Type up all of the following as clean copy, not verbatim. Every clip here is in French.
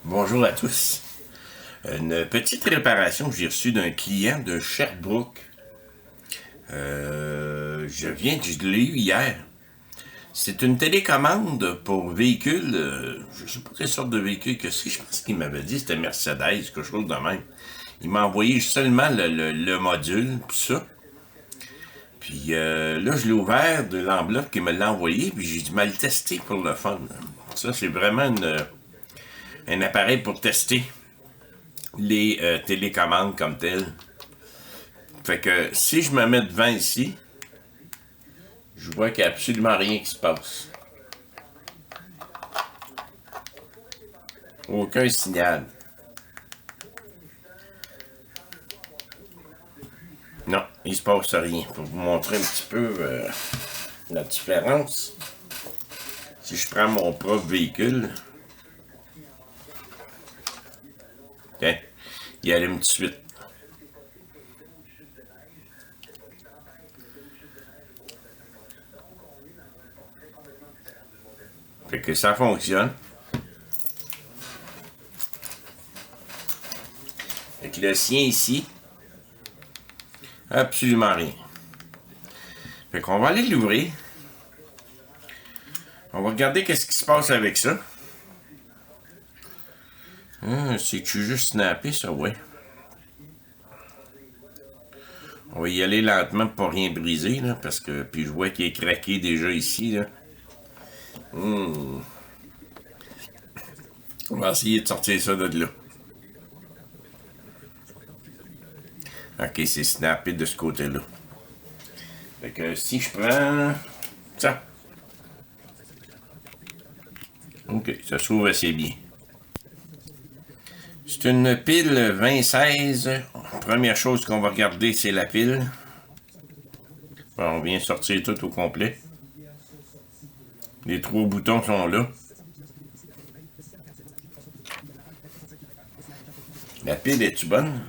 Bonjour à tous. Une petite réparation que j'ai reçue d'un client de Sherbrooke. Je l'ai eu hier. C'est une télécommande pour véhicule. Je sais pas quelle sorte de véhicule que c'est. Je pense qu'il m'avait dit que c'était Mercedes, quelque chose de même. Il m'a envoyé seulement le module, pis ça. Puis là, je l'ai ouvert de l'enveloppe qu'il me l'a envoyé, puis j'ai dû mal le tester pour le fun. Ça, c'est vraiment un appareil pour tester les télécommandes comme telles. Fait que si je me mets devant ici, je vois qu'il n'y a absolument rien qui se passe. Aucun signal. Non, il se passe rien. Pour vous montrer un petit peu la différence. Si je prends mon propre véhicule, okay, il allume tout de suite. Fait que ça fonctionne. Fait que le sien ici, absolument rien. Fait qu'on va aller l'ouvrir. On va regarder qu'est-ce qui se passe avec ça. C'est-tu juste snappé, ça, ouais. On va y aller lentement pour pas rien briser, là, parce que... Puis je vois qu'il est craqué déjà ici, là. On va essayer de sortir ça de là. Ok, c'est snappé de ce côté-là. Fait que si je prends... ça. Ok, ça s'ouvre assez bien. C'est une pile 2016. Première chose qu'on va regarder, c'est la pile. Bon, on vient sortir tout au complet. Les 3 boutons sont là. La pile est-tu bonne?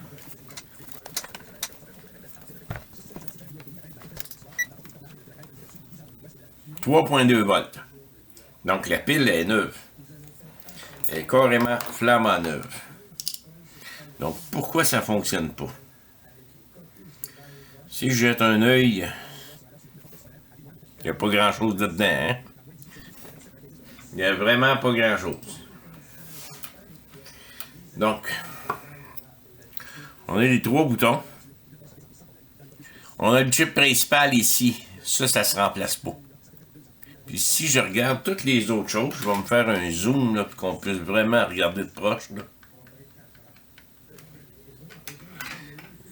« 3.2 volts. Donc la pile est neuve. Elle est carrément flambant neuve. Donc pourquoi ça fonctionne pas? Si je jette un œil, il n'y a pas grand-chose dedans, hein? Il n'y a vraiment pas grand-chose. Donc, on a les 3 boutons. On a le chip principal ici. Ça se remplace pas. Puis si je regarde toutes les autres choses, je vais me faire un zoom là, pour qu'on puisse vraiment regarder de proche. Là.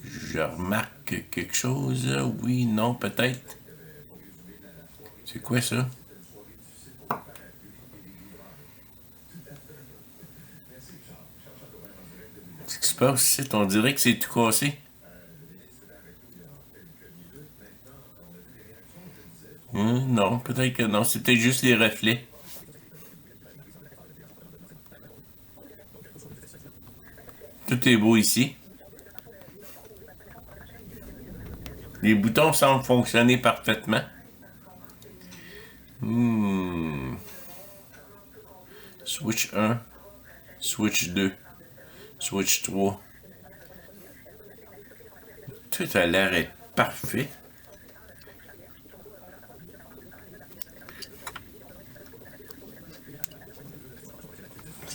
Je remarque quelque chose. Oui, non, peut-être. C'est quoi ça? Qu'est-ce qui se passe ici? On dirait que c'est tout cassé. Non, peut-être que non. C'est peut-être juste les reflets. Tout est beau ici. Les boutons semblent fonctionner parfaitement. Switch 1, Switch 2, Switch 3. Tout a l'air d'être parfait.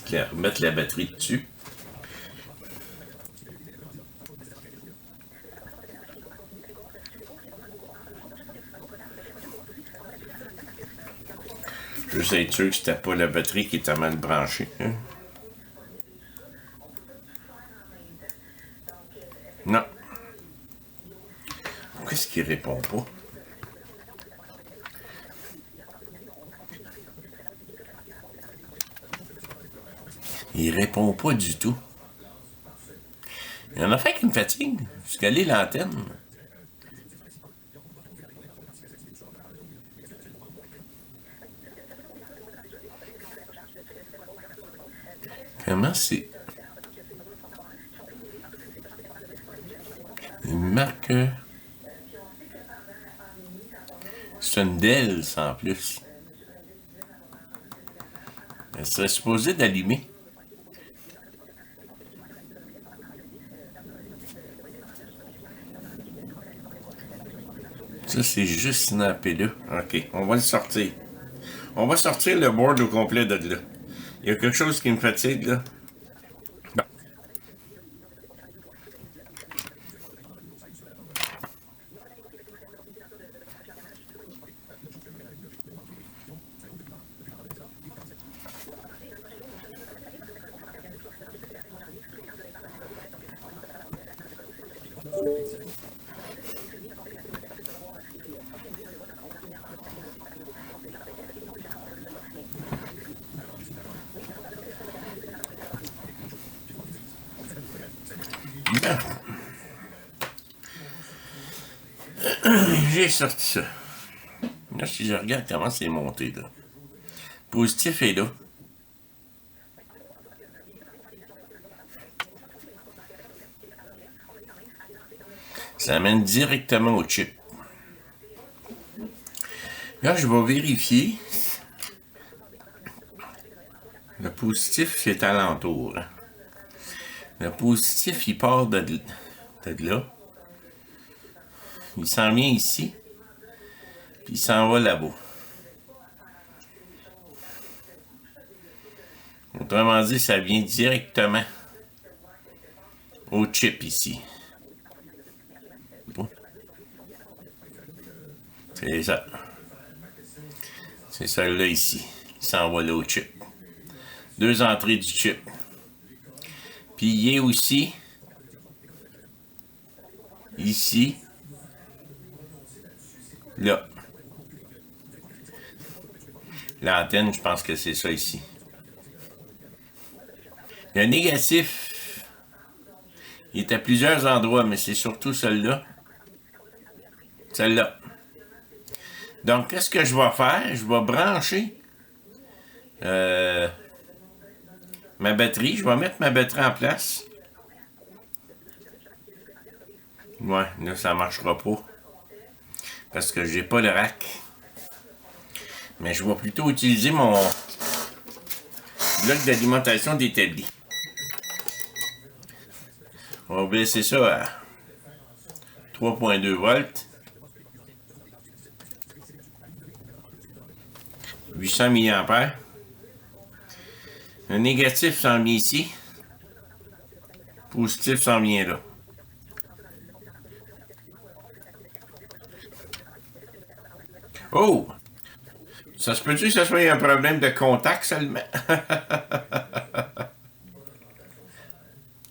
Je vais remettre la batterie dessus. Je veux être sûr que c'était pas la batterie qui était mal branchée. Hein? Non. Pourquoi est-ce qu'il répond pas? Il répond pas du tout. Il y en a fait qui me fatigue. Jusqu'à aller l'antenne. Comment c'est? Il marque... C'est une Dell, ça, en plus. Elle serait supposée d'allumer. Ça, c'est juste snappé là. OK, on va le sortir. On va sortir le board au complet de là. Il y a quelque chose qui me fatigue, là. Bon. J'ai sorti ça. Là, si je regarde comment c'est monté, là. Positif est là. Ça amène directement au chip. Là, je vais vérifier. Le positif, c'est alentour. Hein. Le positif, il part de là. Il s'en vient ici. Puis il s'en va là-bas. Autrement dit, ça vient directement au chip ici. C'est ça. C'est celle-là ici. Il s'en va là au chip. 2 entrées du chip. Puis il est aussi ici, là. L'antenne, je pense que c'est ça ici. Le négatif, il est à plusieurs endroits, mais c'est surtout celle-là. Celle-là. Donc, qu'est-ce que je vais faire? Je vais brancher ma batterie. Je vais mettre ma batterie en place. Ouais, là, ça ne marchera pas. Parce que j'ai pas le rack. Mais je vais plutôt utiliser mon bloc d'alimentation d'établi. On va baisser ça à 3.2 volts. 800 mA. Le négatif s'en vient ici. Positif s'en vient là. Oh! Ça se peut-tu que ce soit un problème de contact seulement?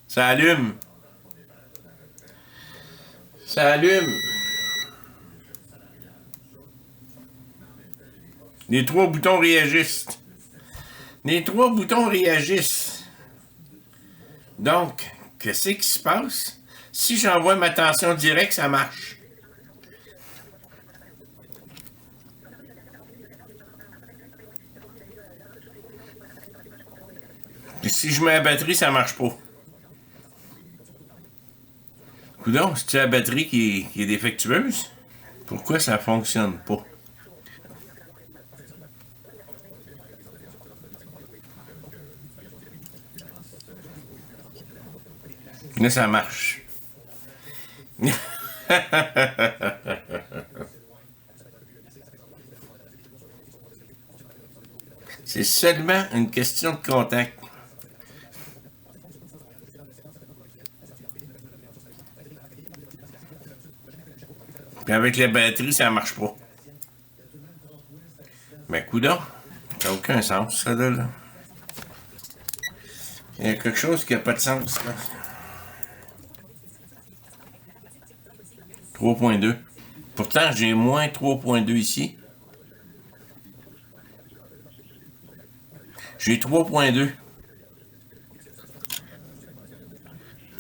Ça allume. Ça allume. Les 3 boutons réagissent. Les 3 boutons réagissent. Donc, qu'est-ce qui se passe? Si j'envoie ma tension directe, ça marche. Et si je mets la batterie, ça marche pas. Coudon, c'est-tu la batterie qui est défectueuse? Pourquoi ça fonctionne pas? Là, ça marche. C'est seulement une question de contact. Puis avec la batterie, ça marche pas. Mais coudonc, ça n'a aucun sens, ça, là. Il y a quelque chose qui n'a pas de sens, là. 3.2. Pourtant, j'ai moins 3.2 ici. J'ai 3.2.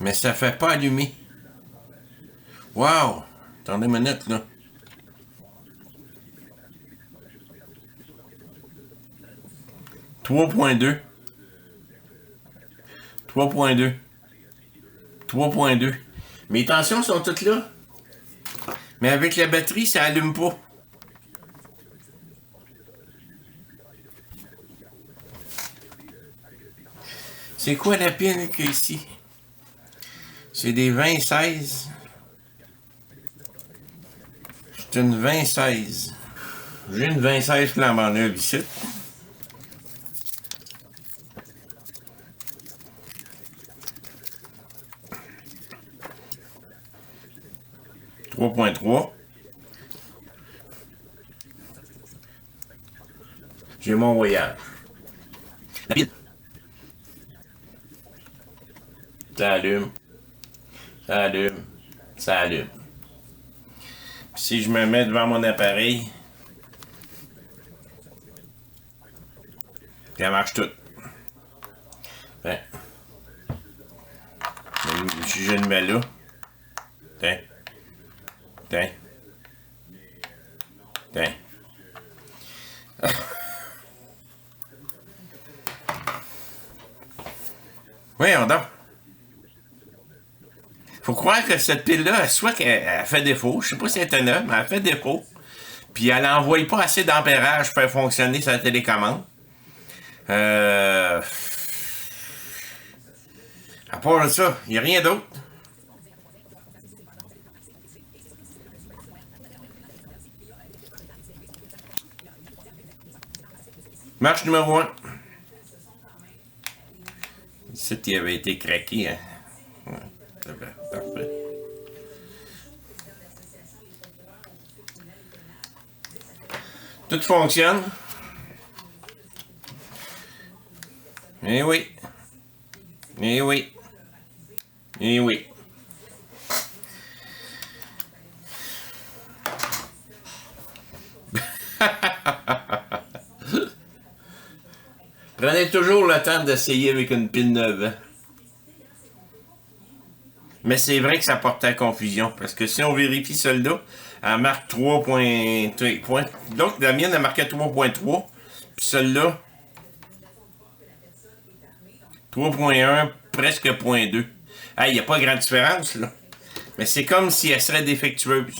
Mais ça fait pas allumer. Wow! Attendez une minute, là. « 3.2. 3.2. 3.2. Mes tensions sont toutes là. Mais avec la batterie, ça allume pas. C'est quoi la pile qu'il y a ici? C'est des 20-16. C'est une 2016. J'ai une 2016 flambant neuve ici. « 3.3. J'ai mon voyage. La pile. Ça allume. Ça allume. Ça allume. Puis si je me mets devant mon appareil, ça marche tout. Hein. Si je le mets là, tiens. Tiens. Tiens. Voyons donc. Faut croire que cette pile-là, soit qu'elle fait défaut, je sais pas si elle est neuve, mais elle fait défaut. Puis elle n'envoie pas assez d'ampérage pour faire fonctionner sa télécommande. À part de ça, il n'y a rien d'autre. Marche numéro 1. Ici, il avait été craqué, hein. Ouais, parfait. Tout fonctionne. Eh oui. Eh oui. Eh oui. Prenez toujours le temps d'essayer avec une pile neuve. Hein? Mais c'est vrai que ça portait à confusion. Parce que si on vérifie celle-là, elle marque 3.3. Donc la mienne, elle marquait 3.3. Puis celle-là, 3.1, presque 0.2. Il n'y a pas grande différence, là. Mais c'est comme si elle serait défectueuse.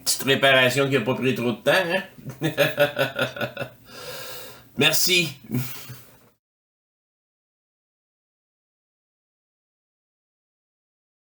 Petite réparation qui n'a pas pris trop de temps, hein? Merci.